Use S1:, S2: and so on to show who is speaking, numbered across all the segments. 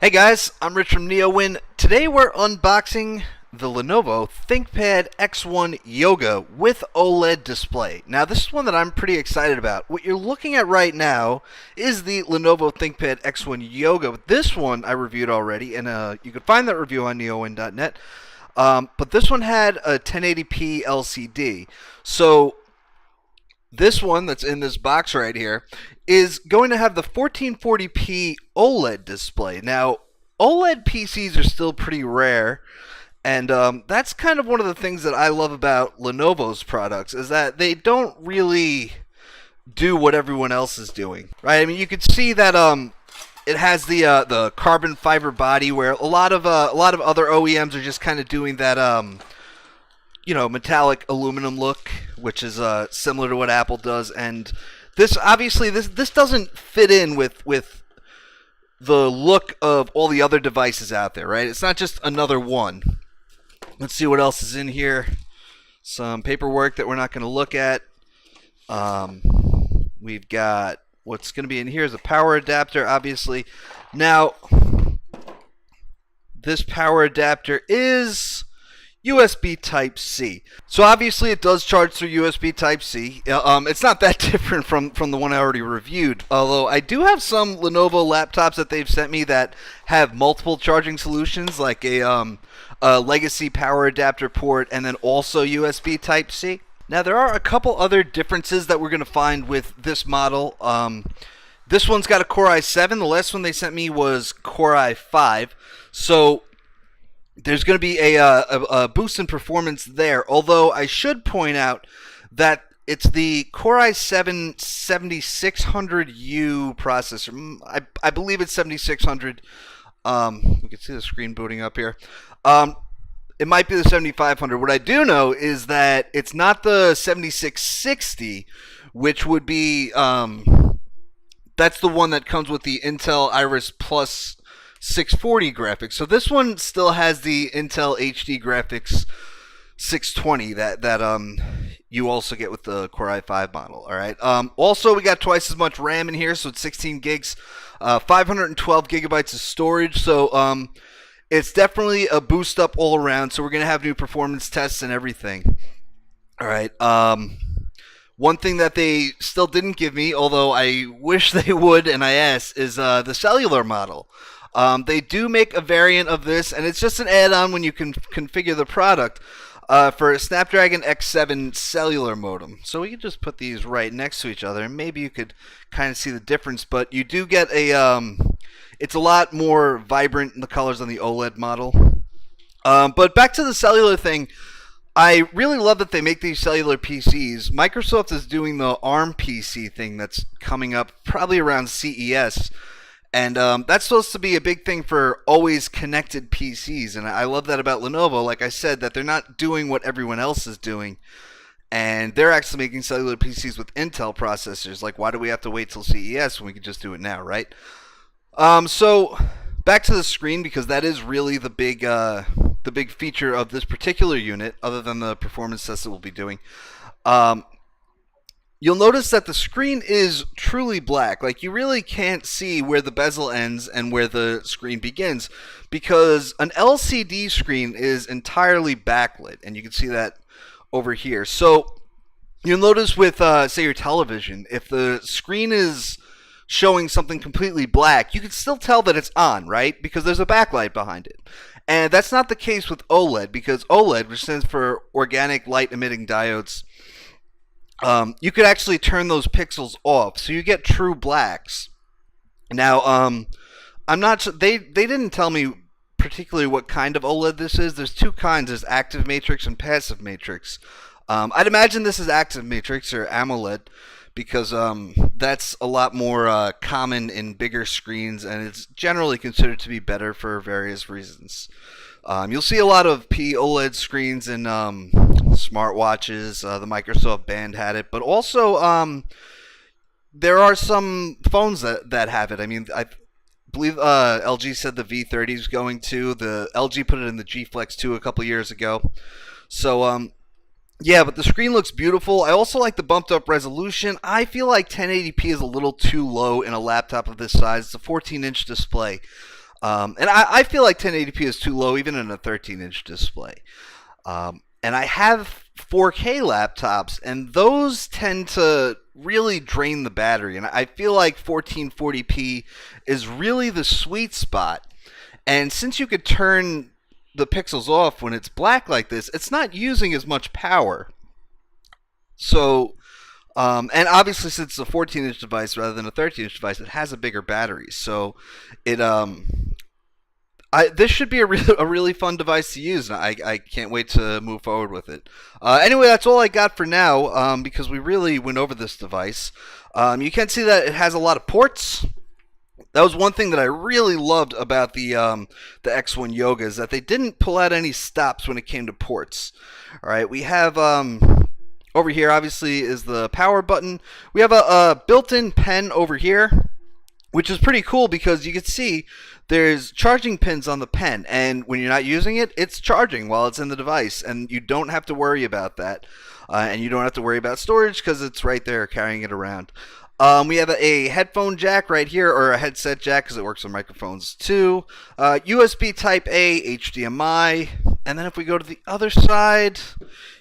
S1: Hey guys, I'm Rich from NeoWin. Today we're unboxing the Lenovo ThinkPad X1 Yoga with OLED display. Now this is one that I'm pretty excited about. What you're looking at right now is the Lenovo ThinkPad X1 Yoga. This one I reviewed already, and you can find that review on neowin.net. But this one had a 1080p LCD. So this one that's in this box right here is going to have the 1440p OLED display. Now, OLED PCs are still pretty rare, and that's kind of one of the things that I love about Lenovo's products is that they don't really do what everyone else is doing, right? I mean, you could see that it has the carbon fiber body, where a lot of other OEMs are just kind of doing that metallic aluminum look, which is similar to what Apple does. And this obviously this doesn't fit in with the look of all the other devices out there, right? It's not just another one. Let's see what else is in here. Some paperwork that we're not going to look at. We've got what's going to be in here is a power adapter, obviously. Now, this power adapter is USB Type-C. So obviously it does charge through USB Type-C. It's not that different from the one I already reviewed. Although I do have some Lenovo laptops that they've sent me that have multiple charging solutions, like a legacy power adapter port and then also USB Type-C. Now there are a couple other differences that we're going to find with this model. This one's got a Core i7. The last one they sent me was Core i5. So there's going to be a boost in performance there, although I should point out that it's the Core i7 7600U processor. I believe it's 7600. We can see the screen booting up here. It might be the 7500. What I do know is that it's not the 7660, which would be that's the one that comes with the Intel Iris Plus 640 graphics. So this one still has the Intel HD graphics 620 that you also get with the Core i5 model. All right. Also, we got twice as much RAM in here, so it's 16 gigs, 512 gigabytes of storage. So it's definitely a boost up all around. So we're gonna have new performance tests and everything. All right. One thing that they still didn't give me, although I wish they would, and I asked, is the cellular model. They do make a variant of this, and it's just an add-on when you can configure the product for a Snapdragon X7 cellular modem. So we could just put these right next to each other, and maybe you could kind of see the difference. But you do get it's a lot more vibrant in the colors on the OLED model. But back to the cellular thing, I really love that they make these cellular PCs. Microsoft is doing the ARM PC thing that's coming up probably around CES. And that's supposed to be a big thing for always connected PCs. And I love that about Lenovo. Like I said, that they're not doing what everyone else is doing. And they're actually making cellular PCs with Intel processors. Like, why do we have to wait till CES when we can just do it now, right? So back to the screen, because that is really the big feature of this particular unit, other than the performance tests that we'll be doing. You'll notice that the screen is truly black. Like, you really can't see where the bezel ends and where the screen begins, because an LCD screen is entirely backlit, and you can see that over here. So you'll notice with, say, your television, if the screen is showing something completely black, you can still tell that it's on, right? Because there's a backlight behind it. And that's not the case with OLED, because OLED, which stands for Organic Light Emitting Diodes, you could actually turn those pixels off, so you get true blacks. Now, I'm not sure, they didn't tell me particularly what kind of OLED this is. There's two kinds. There's active matrix and passive matrix. I'd imagine this is active matrix or AMOLED, because that's a lot more common in bigger screens, and it's generally considered to be better for various reasons. You'll see a lot of OLED screens in smartwatches. The Microsoft Band had it, but also there are some phones that have it. I mean, I believe LG said the V30 is going to. The LG put it in the G Flex 2 a couple years ago. So yeah, but the screen looks beautiful. I also like the bumped up resolution. I feel like 1080p is a little too low in a laptop of this size. It's a 14-inch display. And I feel like 1080p is too low even in a 13-inch display. And I have 4K laptops, and those tend to really drain the battery. And I feel like 1440p is really the sweet spot. And since you could turn the pixels off when it's black like this, it's not using as much power. So, and obviously since it's a 14-inch device rather than a 13-inch device, it has a bigger battery. So, it this should be a really fun device to use, and I can't wait to move forward with it. Anyway, that's all I got for now, because we really went over this device. You can see that it has a lot of ports. That was one thing that I really loved about the X1 Yoga, is that they didn't pull out any stops when it came to ports. All right, we have over here obviously is the power button. We have a built-in pen over here, which is pretty cool because you can see there's charging pins on the pen, and when you're not using it, it's charging while it's in the device, and you don't have to worry about that. And you don't have to worry about storage because it's right there carrying it around. We have a headphone jack right here, or a headset jack because it works on microphones too. USB Type A, HDMI, and then if we go to the other side,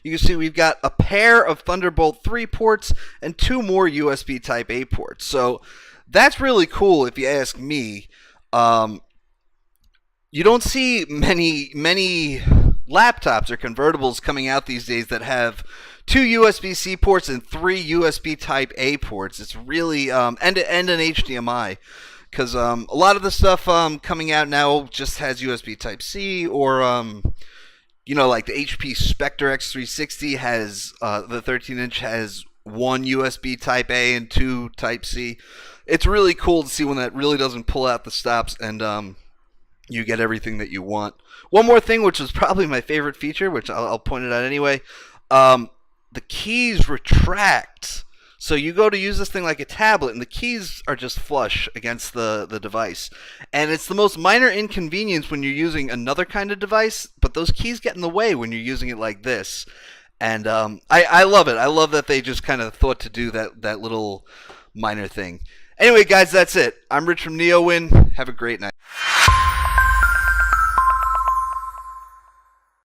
S1: you can see we've got a pair of Thunderbolt 3 ports and 2 more USB Type A ports. So that's really cool if you ask me. You don't see many laptops or convertibles coming out these days that have 2 USB-C ports and 3 USB Type A ports. It's really end-to-end and HDMI, because a lot of the stuff coming out now just has USB Type C, or like the HP Spectre X360 has the 13-inch has 1 USB Type A and 2 Type C. It's really cool to see when that really doesn't pull out the stops and you get everything that you want. One more thing, which is probably my favorite feature, which I'll point it out anyway. The keys retract. So you go to use this thing like a tablet, and the keys are just flush against the device. And it's the most minor inconvenience when you're using another kind of device, but those keys get in the way when you're using it like this. And I love it. I love that they just kind of thought to do that little minor thing. Anyway, guys, that's it. I'm Rich from NeoWin. Have a great night.